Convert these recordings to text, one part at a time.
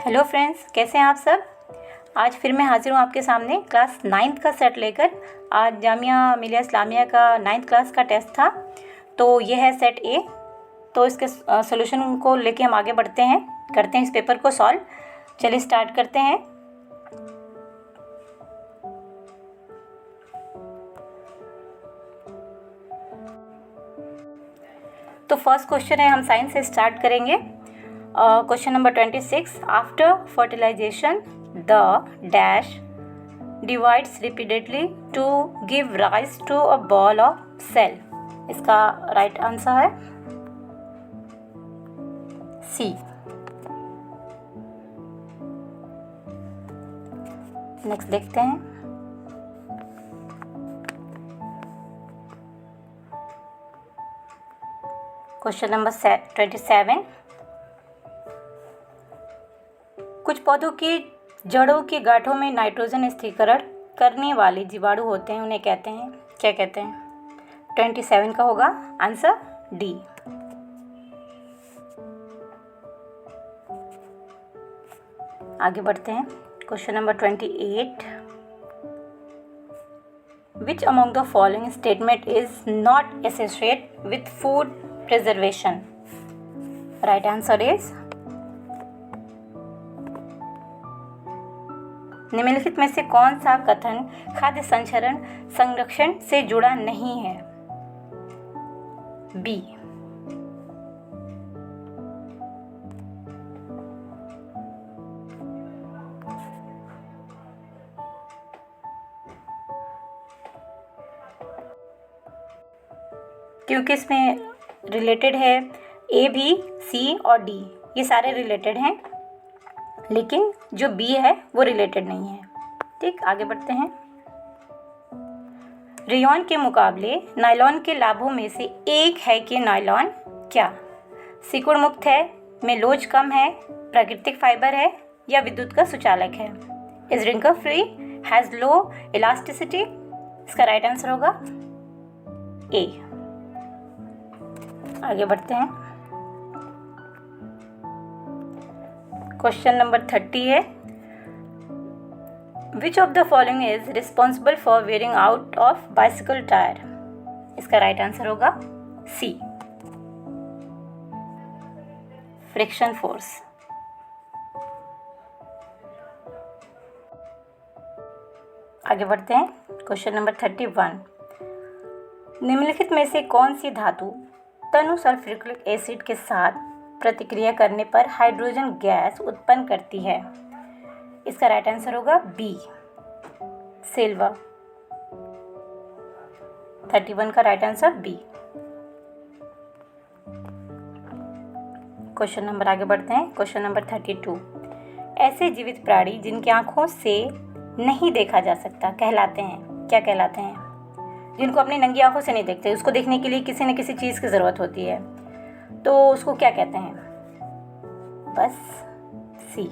Hello friends, कैसे हैं आप सब। आज फिर मैं हाजिर हूँ आपके सामने क्लास 9th का सेट लेकर। आज जामिया मिलिया इस्लामिया का 9th क्लास का टेस्ट था, तो ये है सेट ए। तो इसके सॉल्यूशन को लेके हम आगे बढ़ते हैं, करते हैं इस पेपर को सॉल्व। चलिए स्टार्ट करते हैं। तो फर्स्ट क्वेश्चन है, हम साइंस से स्टार्ट करेंगे। Question number 26, after fertilisation the dash divides repeatedly to give rise to a ball of cell. इसका राइट आंसर है सी। नेक्स्ट देखते हैं। क्वेश्चन नंबर 27, कुछ पौधों की जड़ों की गांठों में नाइट्रोजन स्थिरीकरण करने वाले जीवाणु होते हैं, उन्हें कहते हैं, क्या कहते हैं। 27 का होगा आंसर डी। आगे बढ़ते हैं। Question number 28, which among the following statement is not associated with food preservation. Right answer is, निम्नलिखित में से कौन सा कथन खाद्य संरक्षण से जुड़ा नहीं है। बी। क्योंकि इसमें रिलेटेड है, ए भी, सी और डी ये सारे रिलेटेड हैं, लेकिन जो बी है वो रिलेटेड नहीं है। ठीक, आगे बढ़ते हैं। रेयॉन के मुकाबले नायलॉन के लाभों में से एक है कि नायलॉन क्या सिकुड़ मुक्त है, में लोच कम है, प्राकृतिक फाइबर है या विद्युत का सुचालक है। Is wrinkle free, has low elasticity. इसका राइट आंसर होगा ए। आगे बढ़ते हैं। क्वेश्चन नंबर 30 है, which of the following is responsible for wearing out of bicycle tyre. इसका राइट आंसर होगा सी, फ्रिक्शन फोर्स। आगे बढ़ते हैं। क्वेश्चन नंबर 31, निम्नलिखित में से कौन सी धातु तनु सल्फ्यूरिक एसिड के साथ प्रतिक्रिया करने पर हाइड्रोजन गैस उत्पन्न करती है। इसका राइट आंसर होगा बी, सिल्वर। 31 का right answer B. Question number आगे बढ़ते हैं। क्वेश्चन नंबर 32, ऐसे जीवित प्राणी जिनकी आंखों से नहीं देखा जा सकता कहलाते हैं, क्या कहलाते हैं। जिनको अपनी नंगी आंखों से नहीं देखते, उसको देखने के लिए किसी न किसी चीज़ की ज़रूरत होती है, तो उसको क्या कहते हैं। बस सी,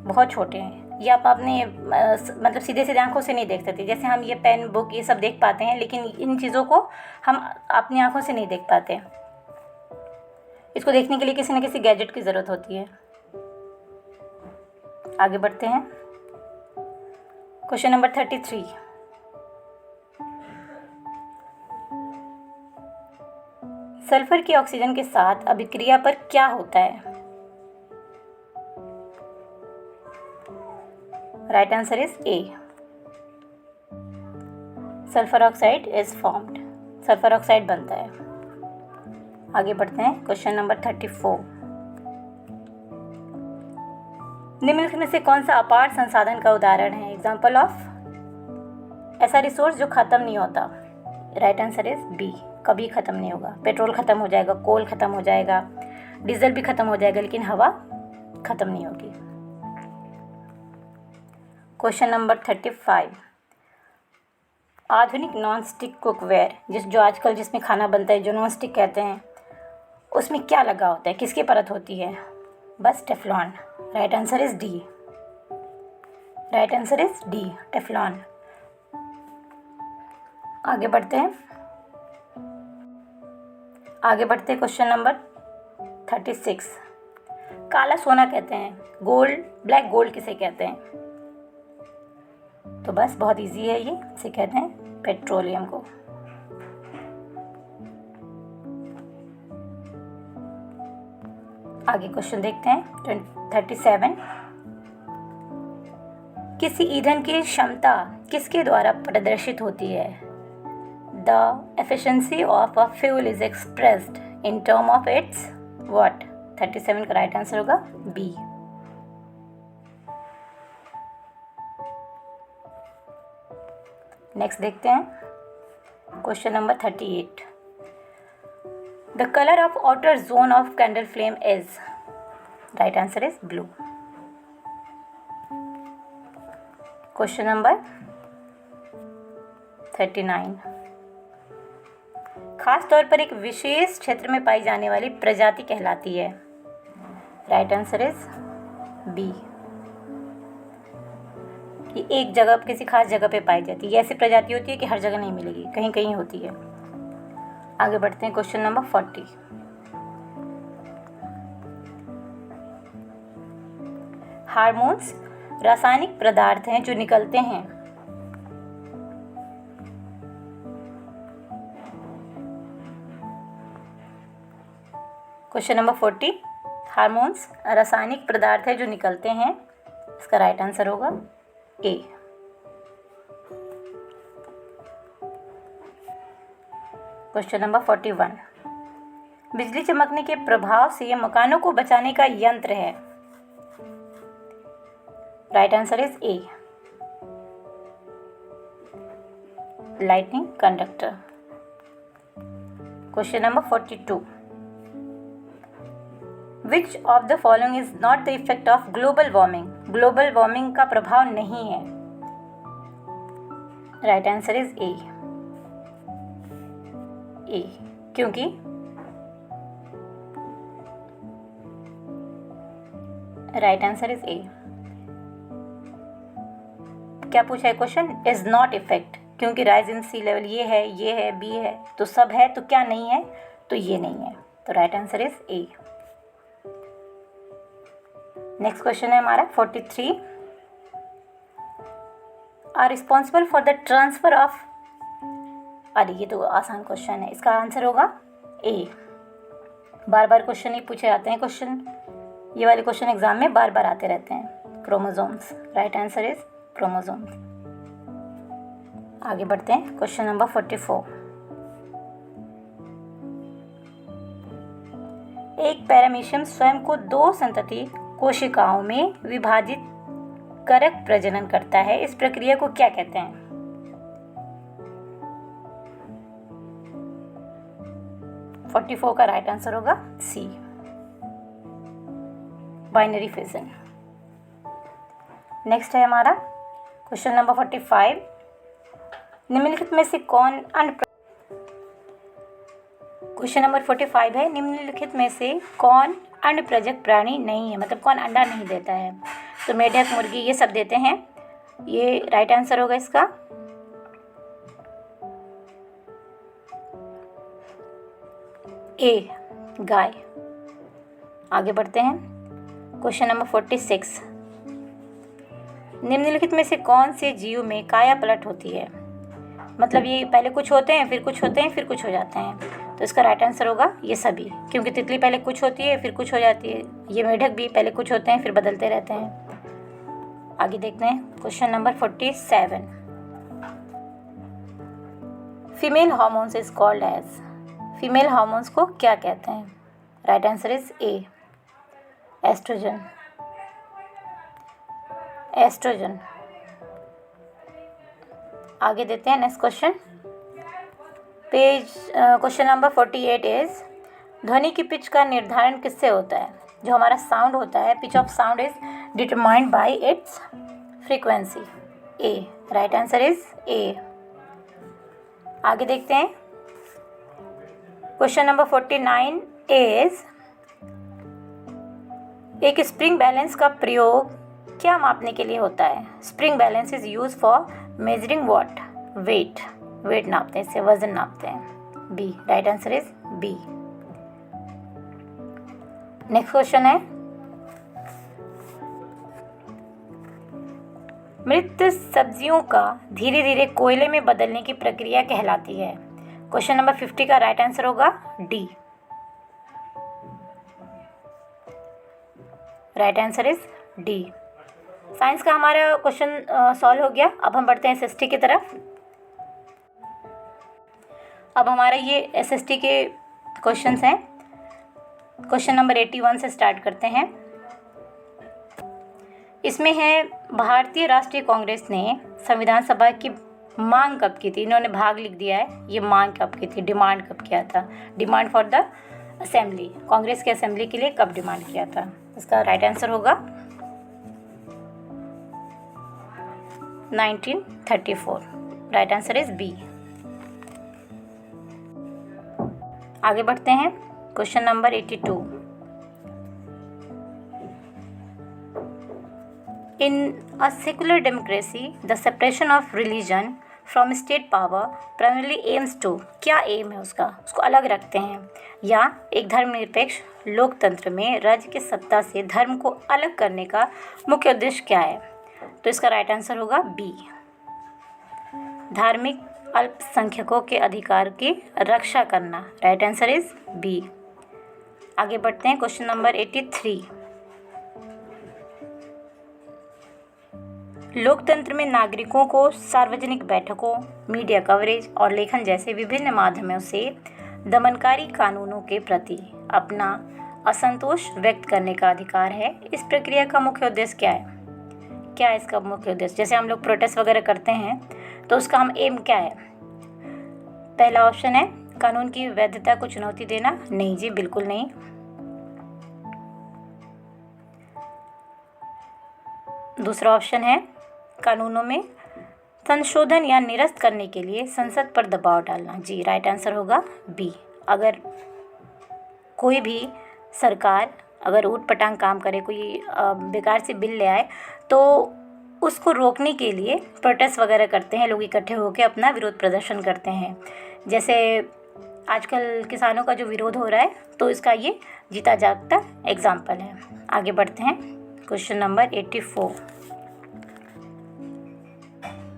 बहुत छोटे हैं, ये आप अपने मतलब सीधे सीधे आंखों से नहीं देख सकते। जैसे हम ये पेन, बुक ये सब देख पाते हैं, लेकिन इन चीज़ों को हम अपनी आंखों से नहीं देख पाते। इसको देखने के लिए किसी न किसी गैजेट की ज़रूरत होती है। आगे बढ़ते हैं। क्वेश्चन नंबर 33, सल्फर की ऑक्सीजन के साथ अभिक्रिया पर क्या होता है। Right answer is A, sulphur oxide is formed, sulphur oxide बनता है। आगे बढ़ते हैं। क्वेश्चन नंबर 34, निम्नलिखित में से कौन सा अपार संसाधन का उदाहरण है, एग्जाम्पल ऑफ ऐसा रिसोर्स जो खत्म नहीं होता। राइट आंसर इज बी, कभी ख़त्म नहीं होगा। पेट्रोल ख़त्म हो जाएगा, कोल ख़त्म हो जाएगा, डीजल भी ख़त्म हो जाएगा, लेकिन हवा ख़त्म नहीं होगी। क्वेश्चन नंबर 35, आधुनिक नॉन स्टिक कुकवेयर जो आजकल जिसमें खाना बनता है, जो नॉन स्टिक कहते हैं, उसमें क्या लगा होता है, किसकी परत होती है। बस Teflon. Right answer is D, right answer is D, Teflon. आगे बढ़ते हैं। क्वेश्चन नंबर 36, काला सोना कहते हैं, गोल्ड, ब्लैक गोल्ड किसे कहते हैं? तो बस बहुत इजी है ये, इसे कहते हैं पेट्रोलियम को। आगे क्वेश्चन देखते हैं 37। किसी ईंधन की क्षमता किसके द्वारा प्रदर्शित होती है? The efficiency of a fuel is expressed in term of its what? 37 का राइट आंसर होगा बी। नेक्स्ट देखते हैं question number 38। The colour of outer zone of candle flame is, right answer is blue. Question number 39। खास तौर पर एक विशेष क्षेत्र में पाई जाने वाली प्रजाति कहलाती है, राइट आंसर इज बी। ये एक जगह, किसी खास जगह पे पाई जाती है। ये ऐसी प्रजाति होती है कि हर जगह नहीं मिलेगी, कहीं कहीं होती है। आगे बढ़ते हैं क्वेश्चन नंबर 40। हार्मोन्स रासायनिक पदार्थ हैं जो निकलते हैं, क्वेश्चन नंबर 40। हार्मोन्स रासायनिक पदार्थ है जो निकलते हैं, इसका राइट आंसर होगा ए। Question number 41। बिजली चमकने के प्रभाव से मकानों को बचाने का यंत्र है, right answer is A, lightning conductor. Question number 42। Which of the following is not the effect of global warming? Global warming का प्रभाव नहीं है, राइट आंसर इज ए। ए क्योंकि राइट आंसर इज ए। क्या पूछा है क्वेश्चन? इज नॉट इफेक्ट, क्योंकि rise in C level ये है, बी है, तो सब है, तो क्या नहीं है? तो ये नहीं है, तो right answer is A. Next question है हमारा 43। Are responsible for the transfer of, अरे ये तो आसान क्वेश्चन है, इसका आंसर होगा ए। बार बार क्वेश्चन ही पूछे जाते हैं, क्वेश्चन ये वाले क्वेश्चन एग्जाम में बार बार आते रहते हैं। Chromosomes, right answer is chromosomes. आगे बढ़ते हैं क्वेश्चन नंबर 44। एक पैरामीशियम स्वयं को 2 संतति कोशिकाओं में विभाजित करक प्रजनन करता है, इस प्रक्रिया को क्या कहते हैं? फोर्टी 44 का राइट आंसर होगा सी, बाइनरी फिजन। नेक्स्ट है हमारा क्वेश्चन नंबर 45। निम्नलिखित में से कौन क्वेश्चन नंबर 45 है, निम्नलिखित में से कौन अंडप्रजक प्राणी नहीं है, मतलब कौन अंडा नहीं देता है? तो मेढक, मुर्गी, ये सब देते हैं, ये राइट आंसर होगा इसका ए, गाय। आगे बढ़ते हैं क्वेश्चन नंबर 46। निम्नलिखित में से कौन से जीव में काया पलट होती है? मतलब ये पहले कुछ होते हैं, फिर कुछ होते हैं, फिर कुछ हो जाते हैं, तो इसका राइट आंसर होगा ये सभी, क्योंक't तितली पहले कुछ होती है फिर कुछ हो जाती है। ये मेढक भी पहले कुछ होते हैं फिर बदलते रहते हैं। आगे देखते हैं question number 47। Female hormones is called as, female hormones को क्या कहते हैं? Right answer is A, oestrogen. Oestrogen. आगे देते हैं next question, question number 48 is ध्वनि की पिच का निर्धारण किससे होता है? जो हमारा साउंड होता है, pitch of sound is determined by its frequency, A, right answer is A. आगे देखते हैं क्वेश्चन नंबर 49 इज एक स्प्रिंग बैलेंस का प्रयोग क्या मापने के लिए होता है? Spring balance is use for measuring what? Weight, weight नापते हैं, इससे वजन नापते हैं, B, right answer is B. Next question है मृत सब्जियों का धीरे धीरे कोयले में बदलने की प्रक्रिया कहलाती है? क्वेश्चन नंबर 50 का राइट आंसर होगा D. Right answer is D. Science का हमारा क्वेश्चन सॉल्व हो गया। अब हम बढ़ते हैं एसएसटी की तरफ। अब हमारा ये एसएसटी के क्वेश्चंस हैं। क्वेश्चन नंबर 81 से स्टार्ट करते हैं। इसमें है, भारतीय राष्ट्रीय कांग्रेस ने संविधान सभा की मांग कब की थी? इन्होंने भाग लिख दिया है, ये मांग कब की थी, डिमांड कब किया था? Demand for the assembly, Congress के असेंबली के लिए कब डिमांड किया था? इसका राइट आंसर होगा 1934। Right answer is B. आगे बढ़ते हैं। Question number 82। In a secular democracy, the separation of religion from state power primarily aims to, क्या एम है उसको अलग रखते हैं, या एक धर्मनिरपेक्ष लोकतंत्र में राज्य की सत्ता से धर्म को अलग करने का मुख्य उद्देश्य क्या है? तो इसका राइट आंसर होगा बी, धार्मिक अल्पसंख्यकों के अधिकार की रक्षा करना। Right answer is B. आगे बढ़ते हैं। Question number 83। लोकतंत्र में नागरिकों को सार्वजनिक बैठकों, मीडिया कवरेज और लेखन जैसे विभिन्न माध्यमों से दमनकारी कानूनों के प्रति अपना असंतोष व्यक्त करने का अधिकार है। इस प्रक्रिया का मुख्य उद्देश्य क्या है? क्या है इसका मुख्य उद्देश्य? जैसे हम लोग प्रोटेस्ट वगैरह करते हैं तो उसका हम एम क्या है? पहला ऑप्शन है कानून की वैधता को चुनौती देना। नहीं जी, बिल्कुल नहीं। दूसरा ऑप्शन है कानूनों में संशोधन या निरस्त करने के लिए संसद पर दबाव डालना। जी, राइट आंसर होगा बी। अगर कोई भी सरकार अगर ऊट-पटांग काम करे, कोई बेकार सी बिल ले आए, तो उसको रोकने के लिए प्रोटेस्ट वगैरह करते हैं, लोग इकट्ठे होकर अपना विरोध प्रदर्शन करते हैं। जैसे आजकल किसानों का जो विरोध हो रहा है, तो इसका ये जीता जागता एग्जाम्पल है। आगे बढ़ते हैं। Question number 84।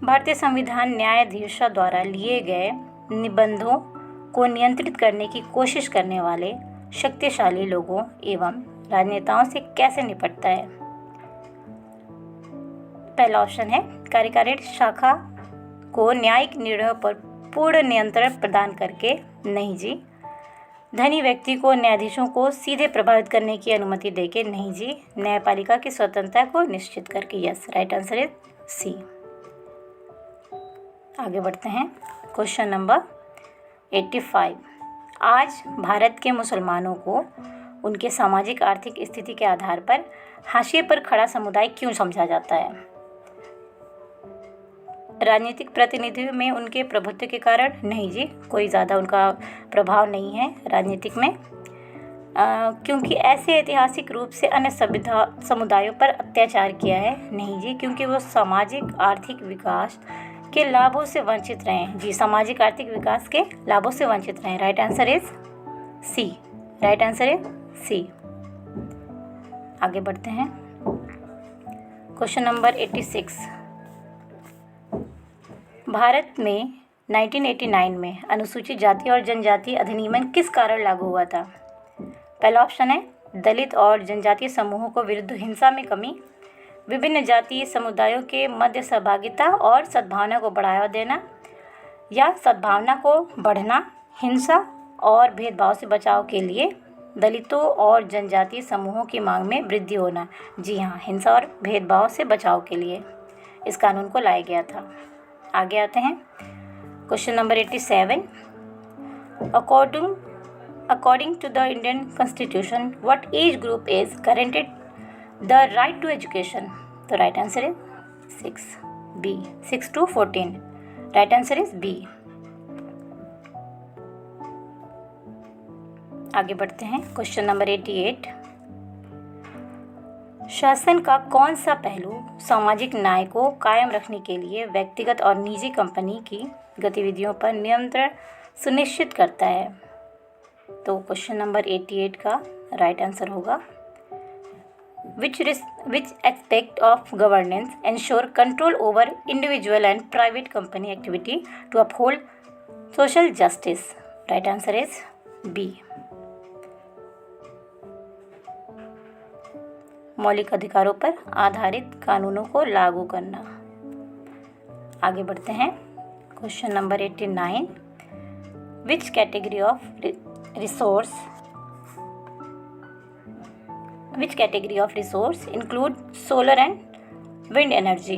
भारतीय संविधान न्यायाधीशों द्वारा लिए गए निबंधों को नियंत्रित करने की कोशिश करने वाले शक्तिशाली लोगों एवं राजनेताओं से कैसे निपटता है? पहला ऑप्शन है कार्यकारी शाखा को न्यायिक निर्णयों पर पूर्ण नियंत्रण प्रदान करके। नहीं जी। धनी व्यक्ति को न्यायाधीशों को सीधे प्रभावित करने की अनुमति देके। नहीं जी। न्यायपालिका की स्वतंत्रता को निश्चित करके। Yes, right answer is C. आगे बढ़ते हैं। Question number 85। आज भारत के मुसलमानों को उनके सामाजिक आर्थिक स्थिति के आधार पर हाशिए पर खड़ा समुदाय क्यों समझा जाता है? राजनीतिक प्रतिनिधित्व में उनके प्रभुत्व के कारण। नहीं जी, कोई ज़्यादा उनका प्रभाव नहीं है राजनीतिक में। क्योंकि ऐसे ऐतिहासिक रूप से अन्य समुदायों पर अत्याचार किया है। नहीं जी, क्योंकि वो सामाजिक आर्थिक विकास के लाभों से वंचित रहे हैं। जी, सामाजिक आर्थिक विकास के लाभों से वंचित रहे हैं। Right answer is C. Right answer is C. आगे बढ़ते हैं। Question number 86। भारत में 1989 में अनुसूचित जाति और जनजाति अधिनियम किस कारण लागू हुआ था? पहला ऑप्शन है दलित और जनजातीय समूहों को विरुद्ध हिंसा में कमी, विभिन्न जातीय समुदायों के मध्य सहभागिता और सद्भावना को बढ़ावा देना, या सद्भावना को बढ़ना, हिंसा और भेदभाव से बचाव के लिए दलितों और जनजातीय समूहों की मांग में वृद्धि होना। जी हाँ, हिंसा और भेदभाव से बचाव के लिए इस कानून को लाया गया था। आगे आते हैं। Question number 87। According to the Indian Constitution, what age group is guaranteed the right to education? The right answer is 6B, 6 to 14. Right answer is B. आगे बढ़ते हैं। Question number 88। शासन का कौन सा पहलू सामाजिक न्याय को कायम रखने के लिए व्यक्तिगत और निजी कंपनी की गतिविधियों पर नियंत्रण सुनिश्चित करता है? तो क्वेश्चन नंबर 88 का राइट आंसर होगा which aspect of governance ensure control over individual and private company activity to uphold social justice? Right answer is B. मौलिक अधिकारों पर आधारित कानूनों को लागू करना। आगे बढ़ते हैं। Question number 89, which category of resource include solar and wind energy?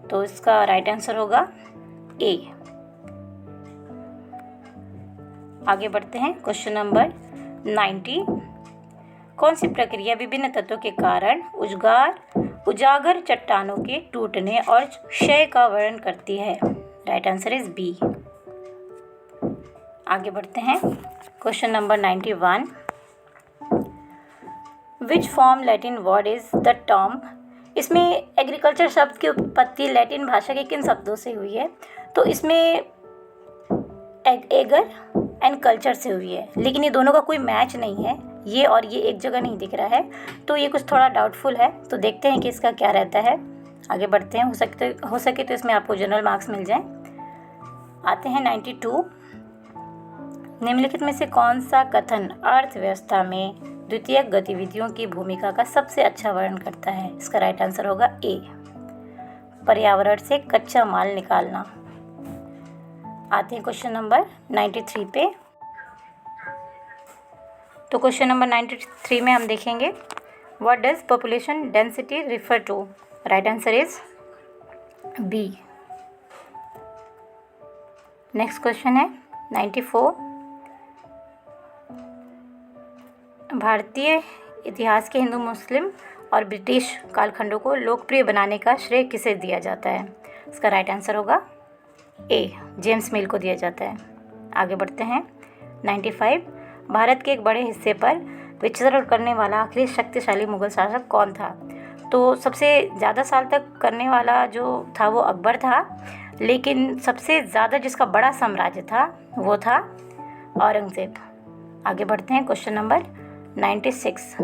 तो इसका राइट आंसर होगा ए। आगे बढ़ते हैं। क्वेश्चन नंबर 90, कौन सी प्रक्रिया विभिन्न तत्वों के कारण उजागर चट्टानों के टूटने और क्षय का वर्णन करती है? Right answer is B. आगे बढ़ते हैं। Question number 91, which form Latin word is the term? इसमें एग्रीकल्चर शब्द की उत्पत्ति लैटिन भाषा के किन शब्दों से हुई है? तो इसमें एगर एंड कल्चर से हुई है, लेकिन ये दोनों का कोई मैच नहीं है। ये और ये एक जगह नहीं दिख रहा है, तो ये कुछ थोड़ा डाउटफुल है। तो देखते हैं कि इसका क्या रहता है। आगे बढ़ते हैं। हो सके तो इसमें आपको जनरल मार्क्स मिल जाए। आते हैं 92, निम्नलिखित में से कौन सा कथन अर्थव्यवस्था में द्वितीयक गतिविधियों की भूमिका का सबसे अच्छा वर्णन करता है? इसका राइट आंसर होगा ए, पर्यावरण से कच्चा माल निकालना। आते हैं क्वेश्चन नंबर 93 पे। तो क्वेश्चन नंबर 93 में हम देखेंगे, what does population density refer to? Right answer is B. Next question है 94, भारतीय इतिहास के हिंदू, मुस्लिम और ब्रिटिश कालखंडों को लोकप्रिय बनाने का श्रेय किसे दिया जाता है? इसका राइट आंसर होगा ए, जेम्स मिल को दिया जाता है। आगे बढ़ते हैं। 95, भारत के एक बड़े हिस्से पर विचरण करने वाला आखिरी शक्तिशाली मुगल शासक कौन था? तो सबसे ज़्यादा साल तक करने वाला जो था वो अकबर था, लेकिन सबसे ज़्यादा जिसका बड़ा साम्राज्य था वो था औरंगज़ेब। आगे बढ़ते हैं। क्वेश्चन नंबर 96,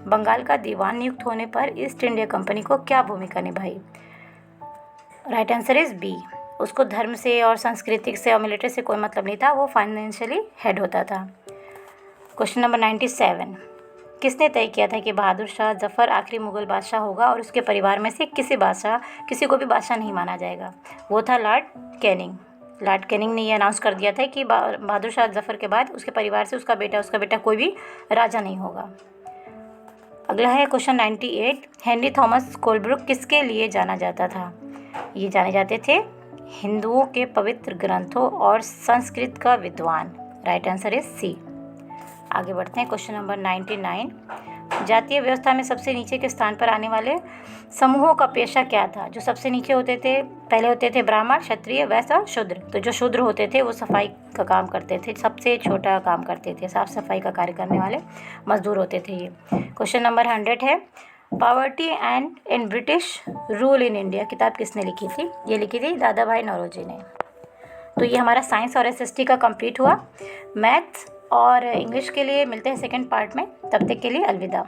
बंगाल का दीवान नियुक्त होने पर ईस्ट इंडिया कंपनी को क्या भूमिका निभाई? Right answer is B. उसको धर्म से और सांस्कृतिक से और मिलिट्री से कोई मतलब नहीं था, वो फाइनेंशियली हेड होता था। क्वेश्चन नंबर 97, किसने तय किया था कि बहादुर शाह जफ़र आखिरी मुगल बादशाह होगा और उसके परिवार में से किसी को भी बादशाह नहीं माना जाएगा? वो था लॉर्ड कैनिंग। लॉर्ड कैनिंग ने ये अनाउंस कर दिया था कि बहादुर शाह जफ़र के बाद उसके परिवार से उसका बेटा कोई भी राजा नहीं होगा। अगला है क्वेश्चन 98, हेनरी थॉमस कोलब्रुक किसके लिए जाना जाता था? ये जाने जाते थे हिंदुओं के पवित्र ग्रंथों और संस्कृत का विद्वान। Right answer is C. आगे बढ़ते हैं। क्वेश्चन नंबर 99, जातीय व्यवस्था में सबसे नीचे के स्थान पर आने वाले समूहों का पेशा क्या था? जो सबसे नीचे होते थे, पहले होते थे ब्राह्मण, क्षत्रिय, वैश्य और शूद्र। तो जो शूद्र होते थे वो सफाई का काम करते थे, सबसे छोटा काम करते थे, साफ सफाई का कार्य करने वाले मजदूर होते थे ये। क्वेश्चन नंबर 100 है, poverty and in British rule in India किताब किसने लिखी थी? ये लिखी थी दादा भाई नौरोजी ने। तो ये हमारा साइंस और SST का कंप्लीट हुआ। मैथ्स और इंग्लिश के लिए मिलते हैं सेकंड पार्ट में। तब तक के लिए अलविदा।